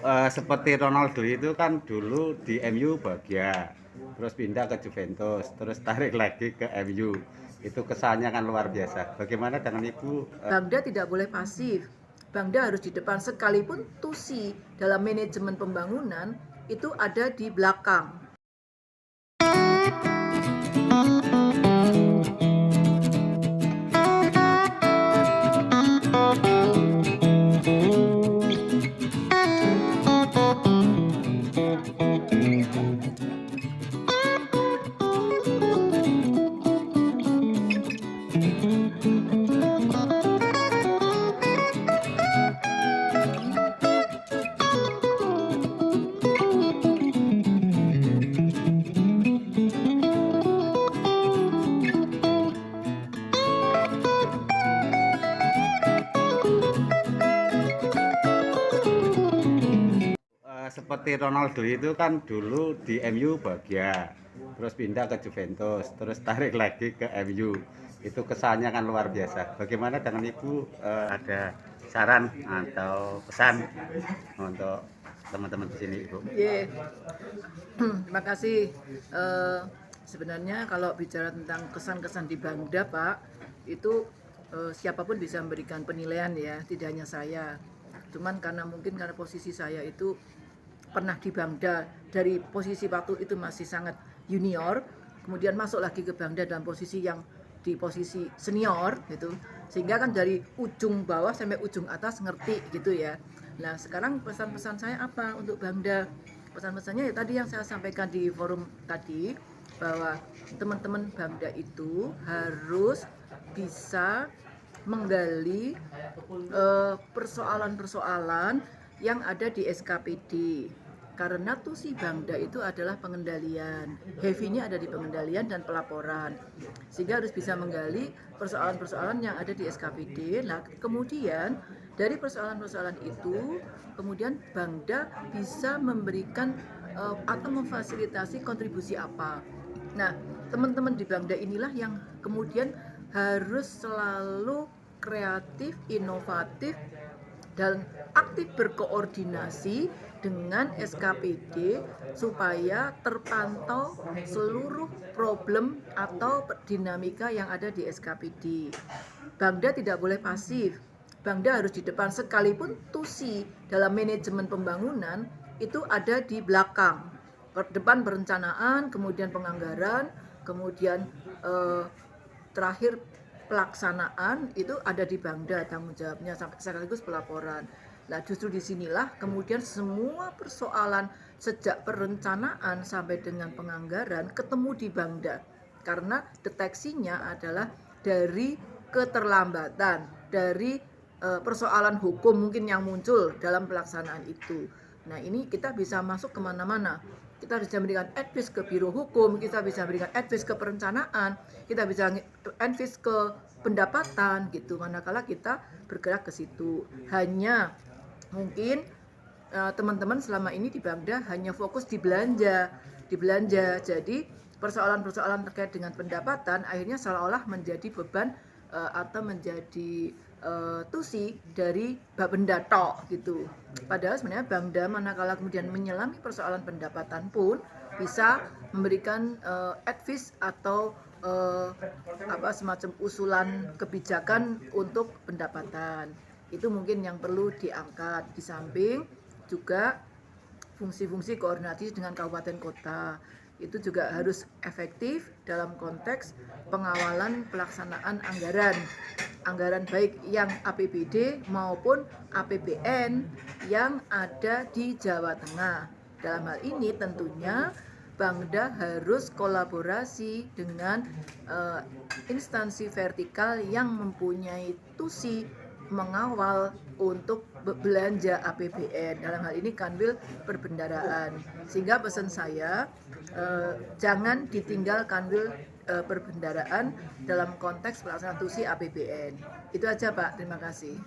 Seperti Ronaldo itu kan dulu di MU Bahagia, terus pindah ke Juventus, terus tarik lagi ke MU. Itu kesannya kan luar biasa. Bagaimana dengan Ibu? Bangda tidak boleh pasif. Bangda harus di depan, sekalipun Tusi dalam manajemen pembangunan itu ada di belakang. Seperti Ronaldo itu kan dulu di MU Bahagia, terus pindah ke Juventus, terus tarik lagi ke MU. Itu kesannya kan luar biasa. Bagaimana dengan Ibu? Ada saran atau pesan untuk teman-teman di sini, Ibu? Yeah. Terima kasih. Sebenarnya kalau bicara tentang kesan-kesan di Bangda, Pak, itu siapapun bisa memberikan penilaian ya, tidak hanya saya. Cuman karena posisi saya itu pernah di Bangda dari posisi waktu itu masih sangat junior, kemudian masuk lagi ke Bangda dalam posisi yang di posisi senior gitu, sehingga kan dari ujung bawah sampai ujung atas ngerti gitu ya. Nah sekarang pesan-pesan saya apa untuk Bangda? Pesan-pesannya ya tadi yang saya sampaikan di forum tadi, bahwa teman-teman Bangda itu harus bisa menggali persoalan-persoalan yang ada di SKPD. Karena tusi Bangda itu adalah pengendalian, heavy-nya ada di pengendalian dan pelaporan, sehingga harus bisa menggali persoalan-persoalan yang ada di SKPD. Nah kemudian dari persoalan-persoalan itu, kemudian Bangda bisa memberikan atau memfasilitasi kontribusi apa. Nah teman-teman di Bangda inilah yang kemudian harus selalu kreatif, inovatif, dan aktif berkoordinasi dengan SKPD supaya terpantau seluruh problem atau dinamika yang ada di SKPD. Bangda tidak boleh pasif. Bangda harus di depan, sekalipun Tusi dalam manajemen pembangunan itu ada di belakang. Depan perencanaan, kemudian penganggaran, kemudian terakhir pelaksanaan itu ada di Bangda tanggung jawabnya, sekaligus pelaporan. Nah justru disinilah kemudian semua persoalan sejak perencanaan sampai dengan penganggaran ketemu di Bangda, karena deteksinya adalah dari keterlambatan, dari persoalan hukum mungkin yang muncul dalam pelaksanaan itu. Nah ini kita bisa masuk kemana-mana. Kita bisa memberikan advice ke biro hukum, kita bisa memberikan advice ke perencanaan, kita bisa advice ke pendapatan gitu, manakala kita bergerak ke situ. Hanya mungkin teman-teman selama ini di Bangda hanya fokus di belanja, jadi persoalan-persoalan terkait dengan pendapatan akhirnya seolah-olah menjadi beban atau menjadi tusi dari Bapenda tok gitu. Padahal sebenarnya Bangda manakala kemudian menyelami persoalan pendapatan pun bisa memberikan advice atau semacam usulan kebijakan untuk pendapatan. Itu mungkin yang perlu diangkat. Di samping juga fungsi-fungsi koordinasi dengan kabupaten kota itu juga harus efektif dalam konteks pengawalan pelaksanaan anggaran baik yang APBD maupun APBN yang ada di Jawa Tengah. Dalam hal ini tentunya Bangda harus kolaborasi dengan instansi vertikal yang mempunyai tusi mengawal untuk belanja APBN, dalam hal ini Kanwil Perbendaraan. Sehingga pesan saya, jangan ditinggal Kanwil Perbendaraan dalam konteks pelaksanaan tusi APBN. Itu aja Pak, terima kasih.